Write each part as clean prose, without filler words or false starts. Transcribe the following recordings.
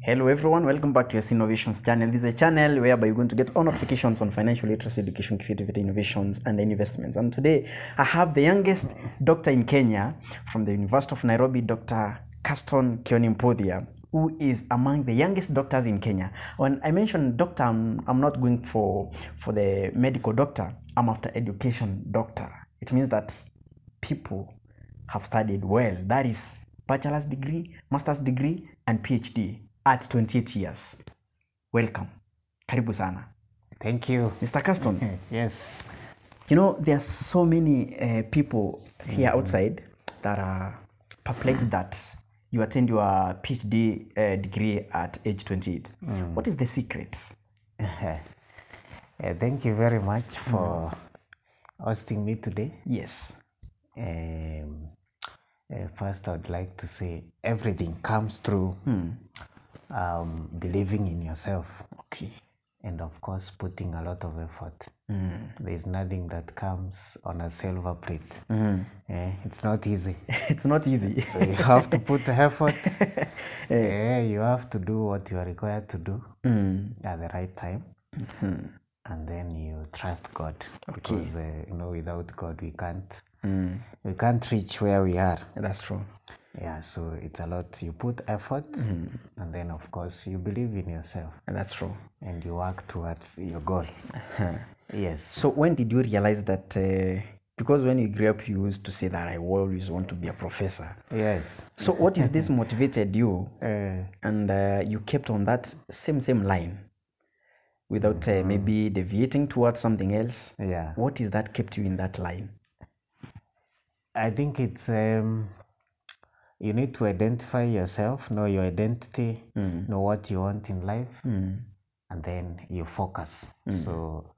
Hello everyone, welcome back to your Innovations channel. This is a channel whereby you're going to get all notifications on financial literacy, education, creativity, innovations, and investments. And today I have the youngest doctor in Kenya from the University of Nairobi, Dr. Caston Kioni, who is among the youngest doctors in Kenya. When I mentioned doctor, I'm not going for the medical doctor. I'm after education doctor. It means that people have studied well. That is bachelor's degree, master's degree, and PhD at 28 years. Welcome. Karibu sana. Thank you. Mr. Caston. Yes. You know, there are so many people here outside that are perplexed that you attend your PhD degree at age 28. What is the secret? Thank you very much for hosting me today. Yes. First, I'd like to say everything comes through believing in yourself. Okay. And of course, putting a lot of effort. There's nothing that comes on a silver plate. It's not easy. It's not easy. So you have to put the effort. You have to do what you are required to do at the right time. And then you trust God. Okay. Because without God we can't reach where we are. That's true. Yeah, so it's a lot. You put effort, and then of course you believe in yourself. That's true. And you work towards your goal. Yes. So when did you realize that, because when you grew up you used to say that I always want to be a professor. Yes. So what is this motivated you and you kept on that same line without maybe deviating towards something else? Yeah. What is that kept you in that line? I think it's you need to identify yourself, know your identity, know what you want in life, and then you focus. So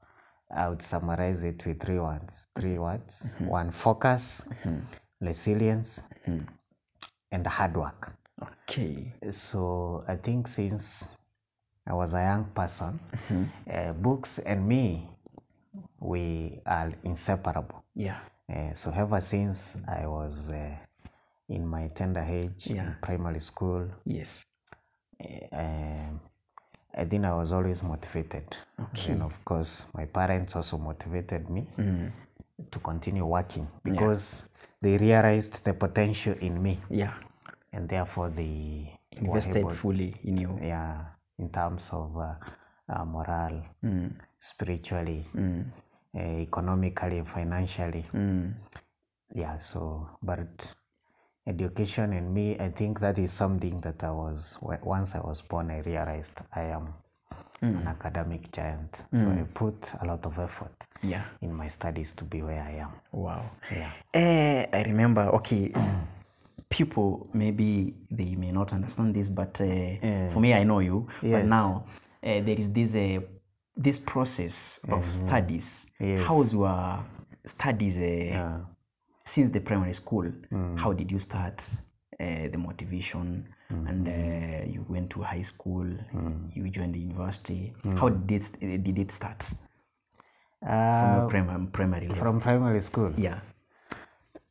I would summarize it with three words. One, focus, resilience, and hard work. Okay. So I think since I was a young person, books and me, we are inseparable. Yeah. So ever since I was in my tender age in primary school, yes, I think I was always motivated. Okay. And of course, my parents also motivated me to continue working because they realized the potential in me. Yeah. And therefore they invested fully in you. Yeah, in terms of morale, spiritually, economically, financially. Yeah, so, but education and me, I think that is something that once I was born, I realized I am an academic giant. So I put a lot of effort in my studies to be where I am. Wow. Yeah. I remember, okay, people, maybe they may not understand this, but for me, I know you. Yes. But now, there is this process of studies. Yes. How's your studies since the primary school? How did you start the motivation? And you went to high school, you joined the university. How did it start? From your primary level? From primary school? Yeah.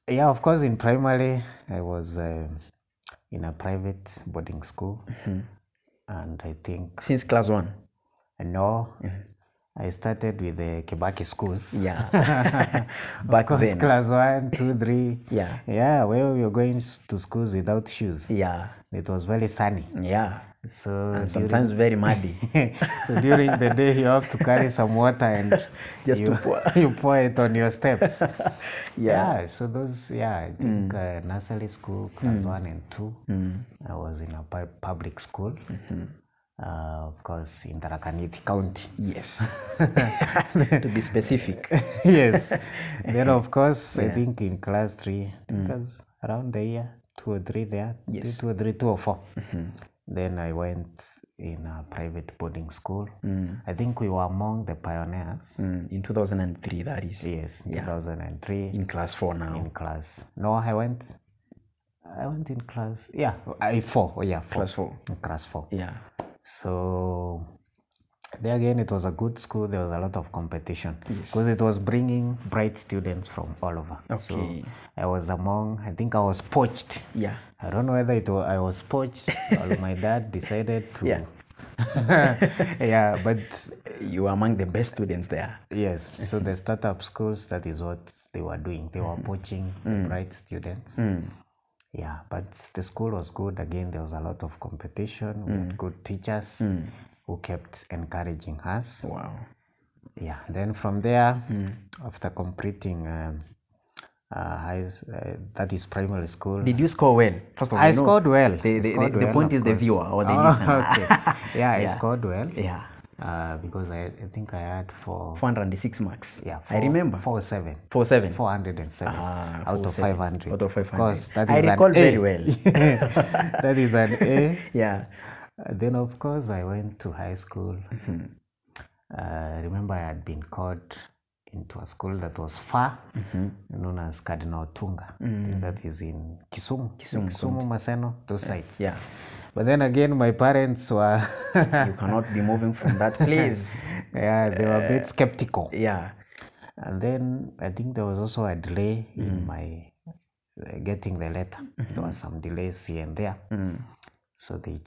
Yeah, of course, in primary, I was in a private boarding school. And I think... Since class 1? No. I started with the Kibaki schools. Yeah. Back then. Class 1, 2, 3. Yeah. Yeah, where we were going to schools without shoes. Yeah. It was very sunny. Yeah. So and sometimes very muddy. So during the day you have to carry some water and just you pour it on your steps. Yeah. So those, I think nursery school, class 1 and 2, I was in a public school. Of course, in Tarakaniti County. Yes. To be specific. Yes. Then, of course, I think in class 3, because around the year 2 or 3 there, 2 or 3, 2 or 4. Then I went in a private boarding school. I think we were among the pioneers. In 2003, that is. Yes, 2003. In class 4 now. In class. No, I went in class. Yeah, 4. Oh, yeah, 4. Class 4. In class 4. Yeah. So there again, it was a good school. There was a lot of competition Yes. because it was bringing bright students from all over. Okay. So I was among, I think I was poached. Yeah. I don't know whether I was poached or my dad decided to. Yeah. Yeah, but you were among the best students there. yes. So the startup schools, that is what they were doing. They were poaching bright students. Yeah, but the school was good. Again, there was a lot of competition. We had good teachers who kept encouraging us. Wow. Yeah, then from there, after completing that is primary school. Did you score well? First of all, I scored well. The point is the viewer or the listener. Okay. Yeah, I scored well. Yeah. Because I think I had 406 marks. Yeah, I remember. 407. 407. Out of 500. Out of 500. Of course, that I is recall an very A. well. That is an A. Yeah. Then of course I went to high school. Remember I had been called into a school that was far, known as Cardinal Tunga. I think that is in Kisumu, Maseno, those sites. Yeah. But then again, my parents were You cannot be moving from that place. Yeah, they were a bit skeptical. Yeah. And then I think there was also a delay in my getting the letter. There were some delays here and there. So they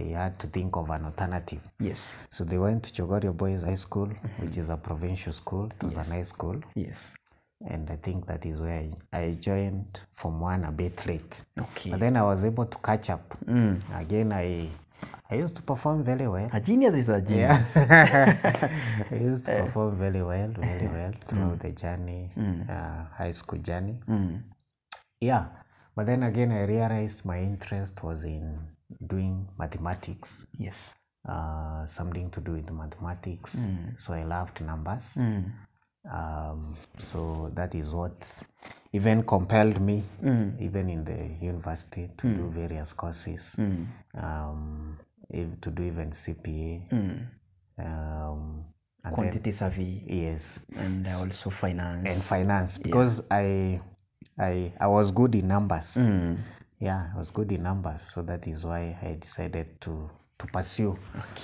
had to think of an alternative. Yes. So they went to Chogoria Boys High School, which is a provincial school. It was a nice school. Yes. And I think that is where I joined Form 1 a bit late. Okay. But then I was able to catch up. Again, I used to perform very well. A genius is a genius. I used to perform very well throughout the journey, high school journey. Yeah. But then again, I realized my interest was in doing mathematics. Yes. Something to do with mathematics. So I loved numbers. So that is what even compelled me, even in the university, to do various courses, to do even CPA. And quantity survey. Yes. And also finance. And finance, because I was good in numbers. Yeah, I was good in numbers, so that is why I decided to pursue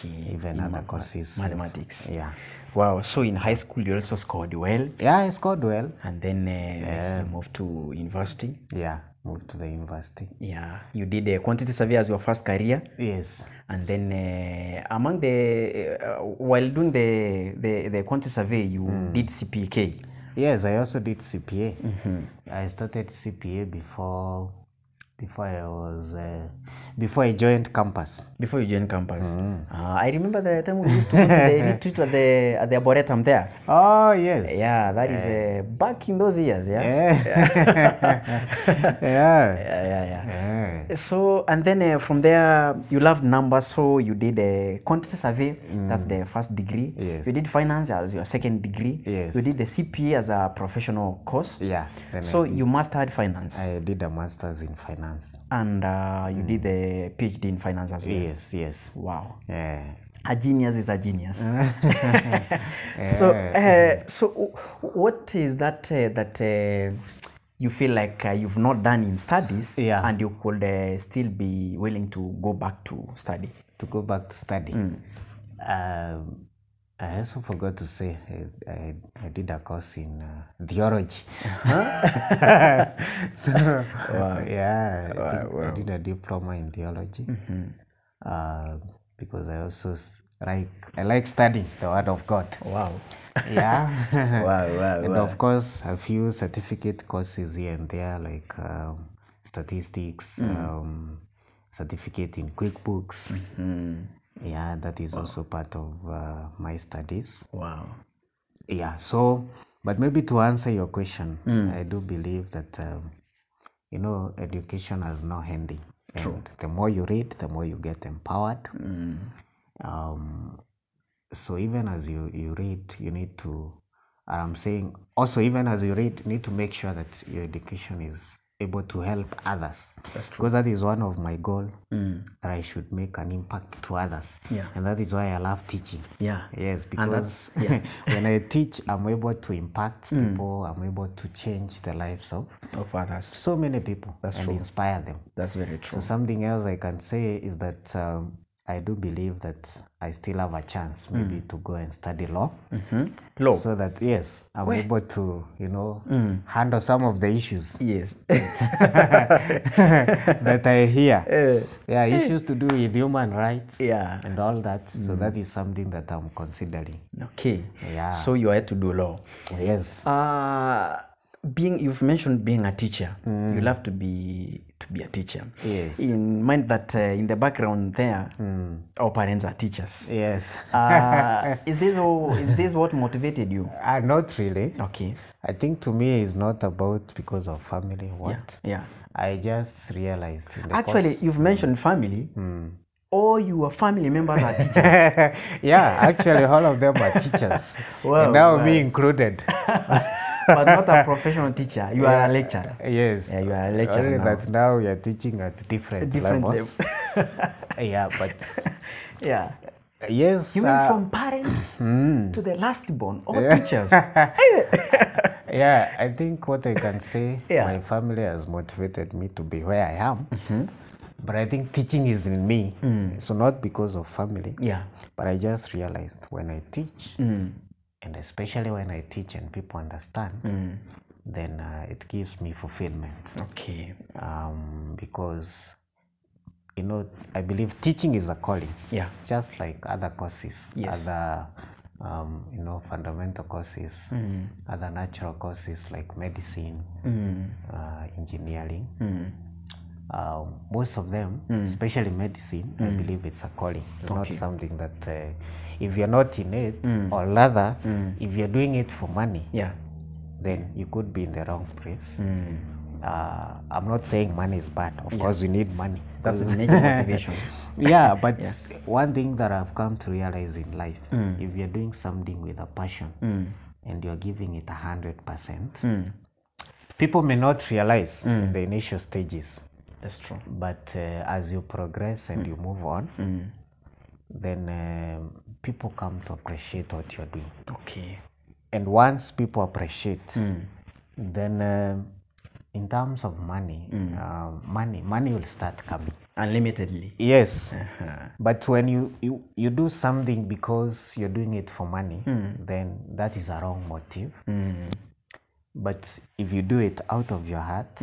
even other courses. Mathematics. Yeah. Wow. So in high school you also scored well. Yeah, I scored well. And then you moved to university. Yeah, moved to the university. Yeah. You did a quantity survey as your first career. Yes. And then among the while doing the quantity survey, you did CPK. Yes, I also did CPA. I started CPA before I joined campus. Before you joined campus. I remember the time we used to go to the retreat at the Arboretum there. Oh yes. Yeah, that is back in those years. Yeah. Yeah. So and then from there you loved numbers, so you did a quantity survey. That's the first degree. Yes. You did finance as your second degree. Yes. You did the CPA as a professional course. Yeah. So you mastered finance. I did a master's in finance. And you did the PhD in finance as well. Yes. Wow. Yeah. A genius is a genius. So what is that you feel like you've not done in studies, and you could still be willing to go back to study? To go back to study. I also forgot to say I did a course in theology. So I did a diploma in theology because I also like studying the Word of God. Wow. Yeah. Wow. Of course, a few certificate courses here and there, like statistics, certificate in QuickBooks. Yeah, that is also part of my studies. Wow. Yeah, so, but maybe to answer your question, I do believe that, education has no ending. True. And the more you read, the more you get empowered. So even as you read, you need to, I'm saying, also even as you read, you need to make sure that your education is able to help others. That's true. Because that is one of my goals, that I should make an impact to others. Yeah. And that is why I love teaching. Yeah. Yes, because when I teach, I'm able to impact people. I'm able to change the lives of others. So many people. That's and true. Inspire them. That's very true. So something else I can say is that I do believe that I still have a chance maybe to go and study law. Law. So that, yes, I'm able to, handle some of the issues Yes. that I hear. Yeah, issues to do with human rights and all that. So that is something that I'm considering. Okay. Yeah. So you are to do law. Yes. You've mentioned being a teacher. You love to be a teacher. Yes. In mind that in the background there, our parents are teachers. Yes. Is this what motivated you? Not really. Okay. I think to me it's not about because of family. Yeah. I just realized. Actually, you've mentioned family. All your family members are teachers. Yeah, actually all of them are teachers. Well, and now me included. But not a professional teacher. You are a lecturer. Yes. Yeah, you are a lecturer. Only that now we are teaching at different levels. Yeah, but yeah. Yes. You mean from parents to the last born, all teachers. Yeah, I think what I can say, my family has motivated me to be where I am. But I think teaching is in me. So not because of family. Yeah. But I just realized when I teach, and especially when I teach and people understand, then it gives me fulfillment. Okay. Because, I believe teaching is a calling. Yeah. Just like other courses. Yes. Other, fundamental courses, other natural courses like medicine, engineering. Most of them, especially medicine, I believe it's a calling. It's not something that if you're not in it, or rather, if you're doing it for money, then you could be in the wrong place. I'm not saying money is bad. Of course, you need money. That's the major motivation. Yeah, but one thing that I've come to realize in life, if you're doing something with a passion and you're giving it 100%, people may not realize in the initial stages. That's true. But as you progress and you move on, then people come to appreciate what you're doing. Okay. And once people appreciate, then in terms of money, money will start coming. Unlimitedly. Yes. But when you do something because you're doing it for money, then that is a wrong motive. But if you do it out of your heart,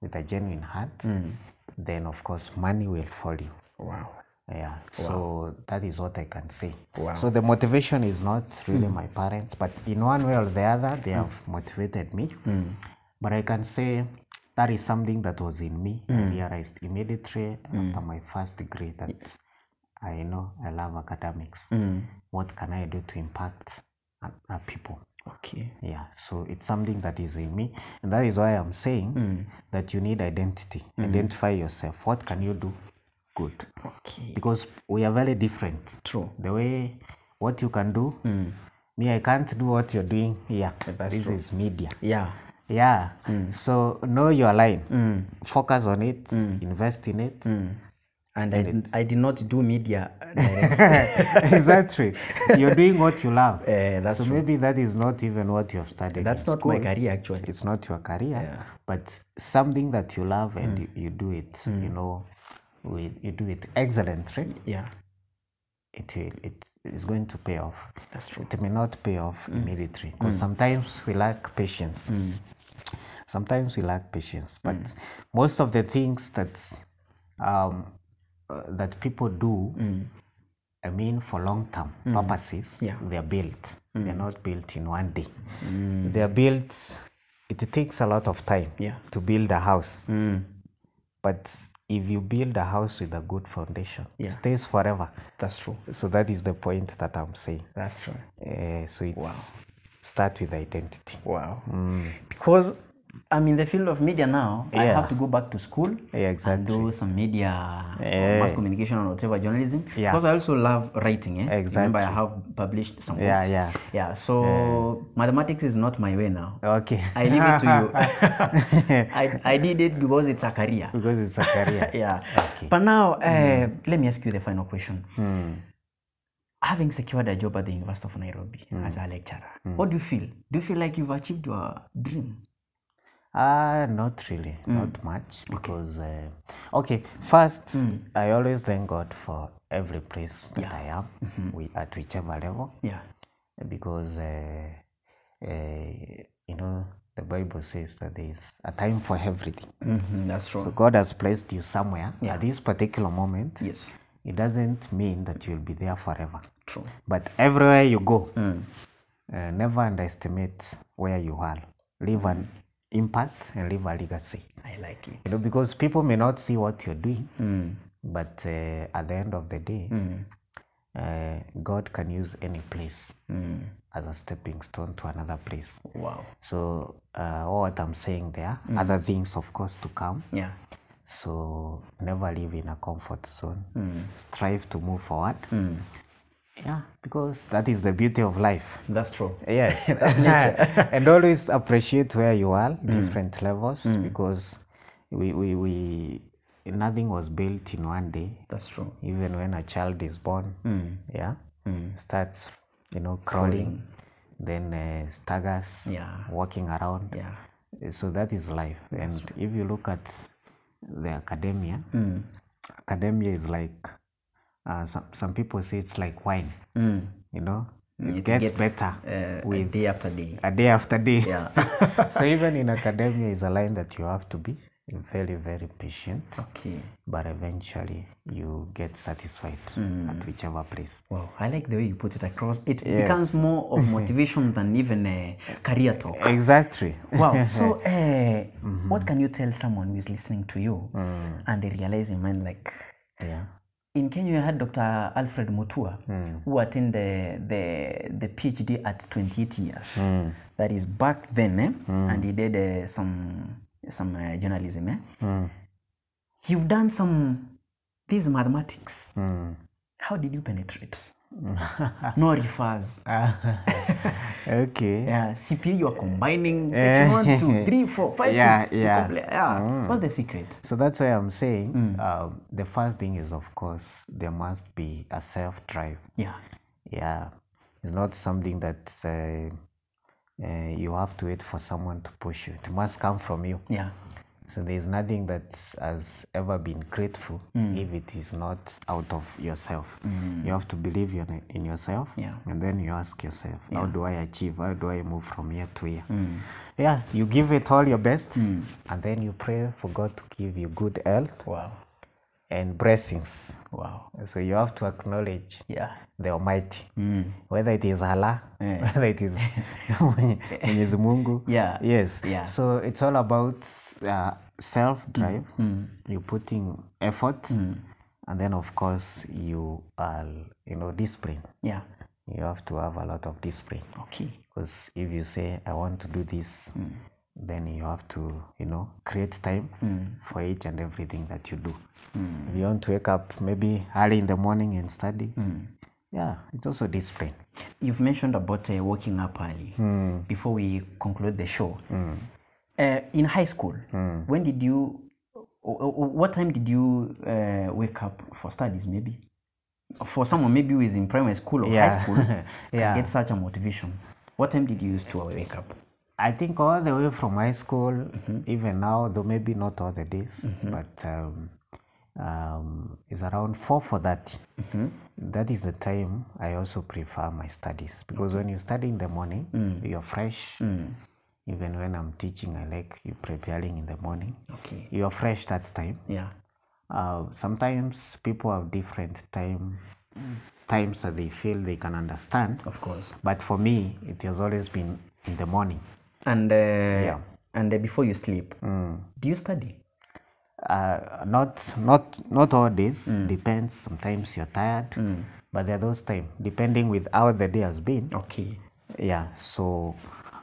with a genuine heart, then of course money will follow you. Wow. Yeah. So that is what I can say. Wow. So the motivation is not really my parents, but in one way or the other, they have motivated me. But I can say that is something that was in me. I realized immediately after my first degree that I love academics. What can I do to impact people? Okay. Yeah, so it's something that is in me, and that is why I'm saying that you need identity. Identify yourself. What can you do good? Okay. Because we are very different. True. The way what you can do, me, I can't do what you're doing here. This is media. Yeah. Yeah. So know your line. Focus on it. Invest in it. And I did not do media exactly. You're doing what you love. That's so true. Maybe that is not even what you have studied. That's not my career, actually. It's not your career, but something that you love and you do it, you do it excellently. Yeah. It is going to pay off. That's true. It may not pay off immediately because sometimes we lack patience. Sometimes we lack patience, but most of the things that people do, I mean, for long-term purposes, they are built. They're not built in one day. They are built, it takes a lot of time to build a house. But if you build a house with a good foundation, it stays forever. That's true. So that is the point that I'm saying. That's true. So it's start with identity. Wow. Because I'm in the field of media now. I have to go back to school and do some media, mass communication or whatever, journalism. Because I also love writing. Exactly. Remember, I have published some books. Yeah. So mathematics is not my way now. Okay. I leave it to you. I did it because it's a career. Because it's a career. Okay. But now, let me ask you the final question. Having secured a job at the University of Nairobi as a lecturer, what do you feel? Do you feel like you've achieved your dream? Not really, not much, because first I always thank God for every place that I am, at whichever level. Yeah. Because you know, the Bible says that there is a time for everything. That's true. So God has placed you somewhere Yeah. at this particular moment. Yes. It doesn't mean that you'll be there forever. True. But everywhere you go, never underestimate where you are. Leave an impact and leave a legacy. I like it. You know, because people may not see what you're doing, but at the end of the day, God can use any place as a stepping stone to another place. Wow. So what I'm saying there, other things of course to come. Yeah. So never live in a comfort zone. Strive to move forward. Yeah, because that is the beauty of life. That's true. Yes. And always appreciate where you are, different levels, because we nothing was built in one day. That's true. Even when a child is born, starts, you know, crawling, then staggers, walking around. Yeah. So that is life. And if you look at the academia, academia is like, some people say it's like wine, you know, it gets better with day after day. A day after day. Yeah. So even in academia is a line that you have to be very, very patient. Okay. But eventually you get satisfied at whichever place. Wow, I like the way you put it across. It becomes more of motivation than even a career talk. Exactly. Wow. So what can you tell someone who is listening to you and they realize in mind, like, in Kenya, you had Dr. Alfred Mutua, who attained the PhD at 28 years. That is back then, and he did some journalism. You've done these mathematics. How did you penetrate? No refers. Okay. Yeah, CPA, you are combining section 1, 2, 3, 4, 5, 6. What's the secret? So that's why I'm saying the first thing is, of course, there must be a self-drive. Yeah. It's not something that you have to wait for someone to push you. It must come from you. Yeah. So there's nothing that has ever been grateful if it is not out of yourself. You have to believe in yourself, and then you ask yourself, how do I achieve? How do I move from here to here? Yeah, you give it all your best, and then you pray for God to give you good health. Wow. And blessings. Wow. So you have to acknowledge the Almighty, whether it is Allah, whether it is Mwenyezi Mungu. Yes. So it's all about self-drive. You're putting effort, and then of course you are, discipline. You have to have a lot of discipline. Okay. Because if you say, I want to do this, then you have to, create time for each and everything that you do. If you want to wake up maybe early in the morning and study, it's also discipline. You've mentioned about waking up early. Before we conclude the show, in high school, what time did you wake up for studies? Maybe for someone maybe who is in primary school or high school, can get such a motivation. What time did you used to wake up? I think all the way from high school, even now, though maybe not all the days, but it's around 4:30. That is the time I also prefer my studies, because when you study in the morning, you're fresh. Even when I'm teaching, I like you preparing in the morning. Okay. You're fresh that time. Sometimes people have different times that they feel they can understand. Of course. But for me, it has always been in the morning. And before you sleep, do you study? Not all days. Depends. Sometimes you're tired, but there are those times, depending with how the day has been. Okay. Yeah. So,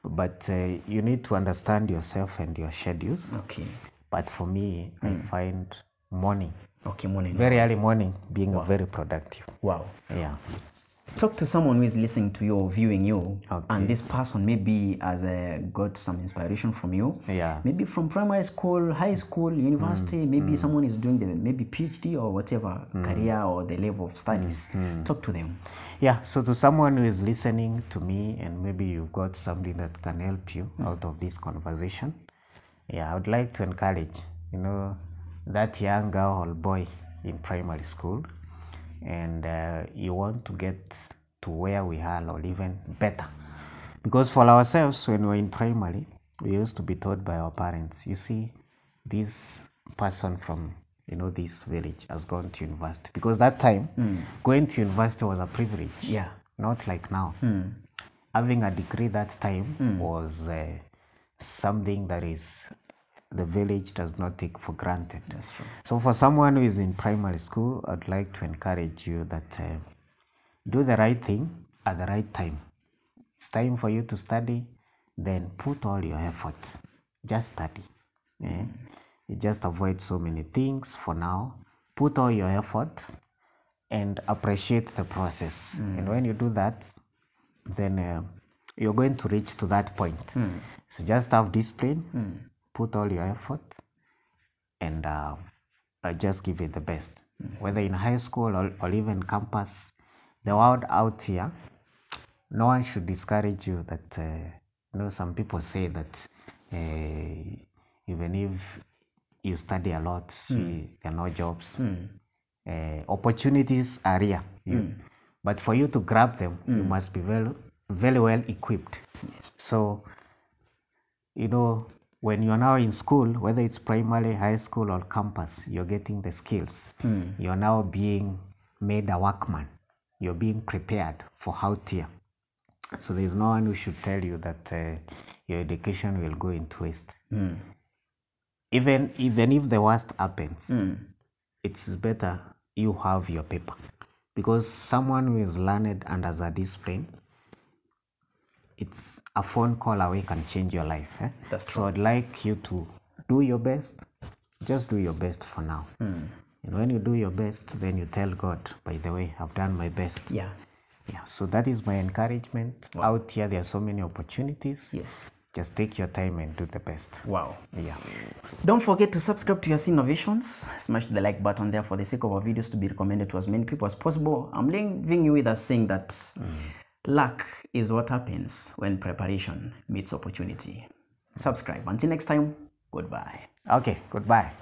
but you need to understand yourself and your schedules. Okay. But for me, I find morning. Okay, morning. Very early morning being very productive. Wow. Yeah. Talk to someone who is listening to you or viewing you, and this person maybe has got some inspiration from you. Maybe from primary school, high school, university. Maybe someone is doing maybe PhD or whatever career or the level of studies. Talk to them. Yeah. So to someone who is listening to me, and maybe you've got something that can help you out of this conversation. I would like to encourage, that young girl or boy in primary school. and you want to get to where we are or even better. Because for ourselves, when we were in primary, we used to be taught by our parents, you see, this person from this village has gone to university. Because that time, going to university was a privilege. Yeah. Not like now. Having a degree that time was something that is the village does not take for granted. That's true. So for someone who is in primary school, I'd like to encourage you that do the right thing at the right time. It's time for you to study, then put all your effort. Just study. You just avoid so many things for now. Put all your effort and appreciate the process. And when you do that, then you're going to reach to that point. So just have discipline, put all your effort, and just give it the best. Whether in high school or even campus, the world out here, no one should discourage you that, some people say that even if you study a lot, there are no jobs. Opportunities are here. But for you to grab them, you must be very, very well equipped. So, when you're now in school, whether it's primary, high school, or campus, you're getting the skills. You're now being made a workman. You're being prepared for out here. So there's no one who should tell you that your education will go into waste. Even if the worst happens, it's better you have your paper. Because someone who is learned and has a discipline, it's a phone call away can change your life. That's true. So I'd like you to do your best. Just do your best for now. And when you do your best, then you tell God, by the way, I've done my best. Yeah. So that is my encouragement. Wow. Out here, there are so many opportunities. Yes. Just take your time and do the best. Wow. Yeah. Don't forget to subscribe to Yasi Innovations. Smash the like button there for the sake of our videos to be recommended to as many people as possible. I'm leaving you with us saying that luck is what happens when preparation meets opportunity. Subscribe. Until next time, goodbye. Okay, goodbye.